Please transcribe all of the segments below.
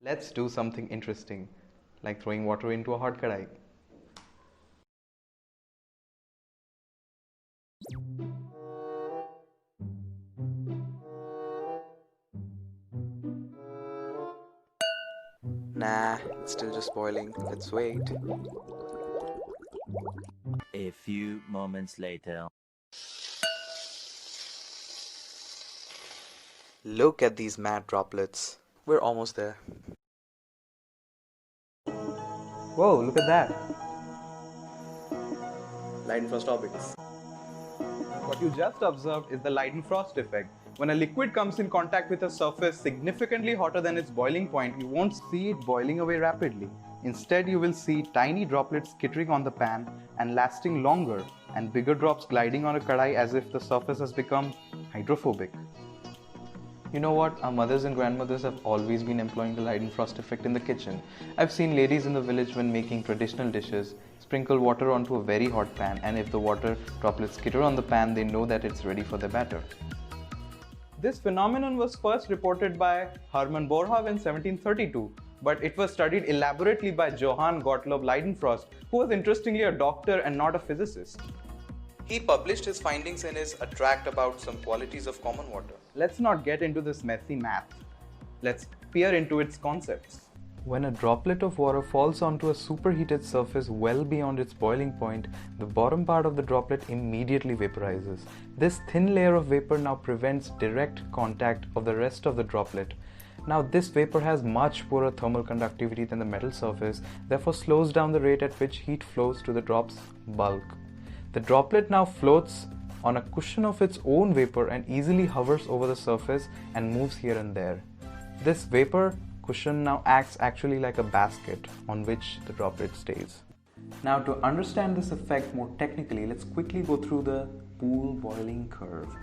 Let's do something interesting, like throwing water into a hot kadai. Nah, it's still just boiling. Let's wait. A few moments later. Look at these matte droplets. We're almost there. Whoa, look at that. Leidenfrost orbits. What you just observed is the Leidenfrost effect. When a liquid comes in contact with a surface significantly hotter than its boiling point, you won't see it boiling away rapidly. Instead, you will see tiny droplets skittering on the pan and lasting longer, and bigger drops gliding on a kadai as if the surface has become hydrophobic. You know what? Our mothers and grandmothers have always been employing the Leidenfrost effect in the kitchen. I've seen ladies in the village, when making traditional dishes, sprinkle water onto a very hot pan, and if the water droplets skitter on the pan, they know that it's ready for their batter. This phenomenon was first reported by Hermann Boerhaave in 1732, but it was studied elaborately by Johann Gottlob Leidenfrost, who was interestingly a doctor and not a physicist. He published his findings in his A Tract about some qualities of common water. Let's not get into this messy math. Let's peer into its concepts. When a droplet of water falls onto a superheated surface well beyond its boiling point, the bottom part of the droplet immediately vaporizes. This thin layer of vapor now prevents direct contact of the rest of the droplet. Now, this vapor has much poorer thermal conductivity than the metal surface, therefore slows down the rate at which heat flows to the drop's bulk. The droplet now floats on a cushion of its own vapor and easily hovers over the surface and moves here and there. This vapor cushion now acts actually like a basket on which the droplet stays. Now, to understand this effect more technically, let's quickly go through the pool boiling curve.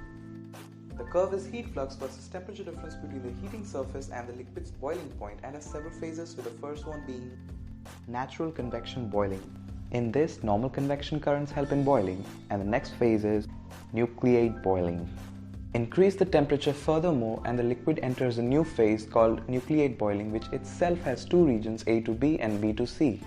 The curve is heat flux versus temperature difference between the heating surface and the liquid's boiling point, and has several phases, with the first one being natural convection boiling. In this, normal convection currents help in boiling, and the next phase is nucleate boiling. Increase the temperature furthermore and the liquid enters a new phase called nucleate boiling, which itself has two regions, A to B and B to C.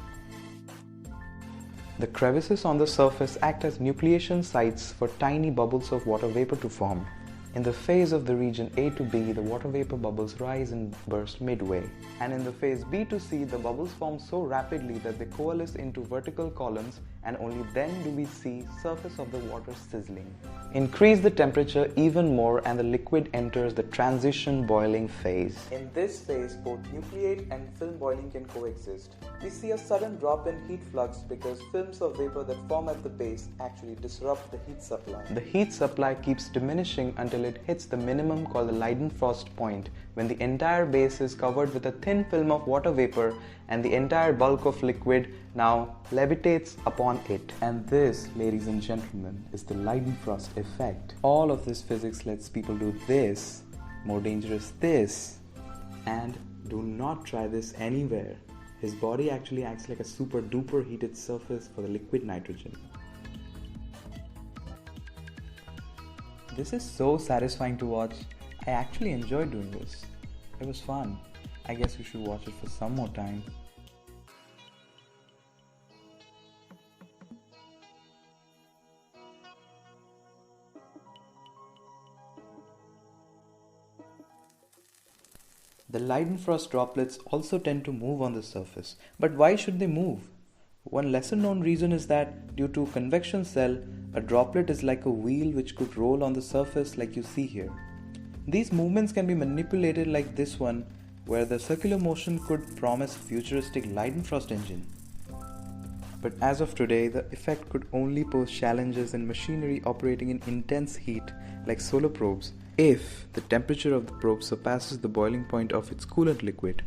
The crevices on the surface act as nucleation sites for tiny bubbles of water vapor to form. In the phase of the region A to B, the water vapor bubbles rise and burst midway. And in the phase B to C, the bubbles form so rapidly that they coalesce into vertical columns, and only then do we see surface of the water sizzling. Increase the temperature even more and the liquid enters the transition boiling phase. In this phase, both nucleate and film boiling can coexist. We see a sudden drop in heat flux because films of vapor that form at the base actually disrupt the heat supply. The heat supply keeps diminishing until it hits the minimum called the Leidenfrost point, when the entire base is covered with a thin film of water vapor and the entire bulk of liquid now levitates upon it. And this, ladies and gentlemen, is the Leidenfrost effect. All of this physics lets people do this, more dangerous this, and do not try this anywhere. His body actually acts like a super duper heated surface for the liquid nitrogen. This is so satisfying to watch. I actually enjoyed doing this. It was fun. I guess you should watch it for some more time. The Leidenfrost droplets also tend to move on the surface. But why should they move? One lesser known reason is that due to convection cell, a droplet is like a wheel which could roll on the surface like you see here. These movements can be manipulated like this one, where the circular motion could promise futuristic Leidenfrost engine. But as of today, the effect could only pose challenges in machinery operating in intense heat like solar probes, if the temperature of the probe surpasses the boiling point of its coolant liquid.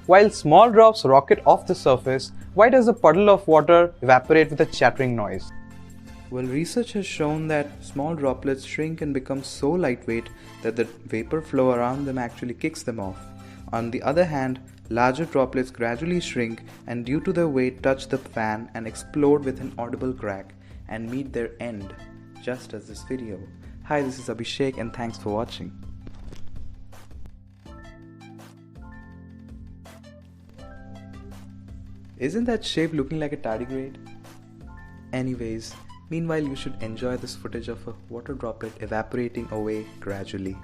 While small drops rocket off the surface, why does a puddle of water evaporate with a chattering noise? Well, research has shown that small droplets shrink and become so lightweight that the vapor flow around them actually kicks them off. On the other hand, Larger droplets gradually shrink and due to their weight touch the fan and explode with an audible crack and meet their end, just as this video. Hi, this is Abhisek and thanks for watching. Isn't that shape looking like a tardigrade? Anyways, meanwhile you should enjoy this footage of a water droplet evaporating away gradually.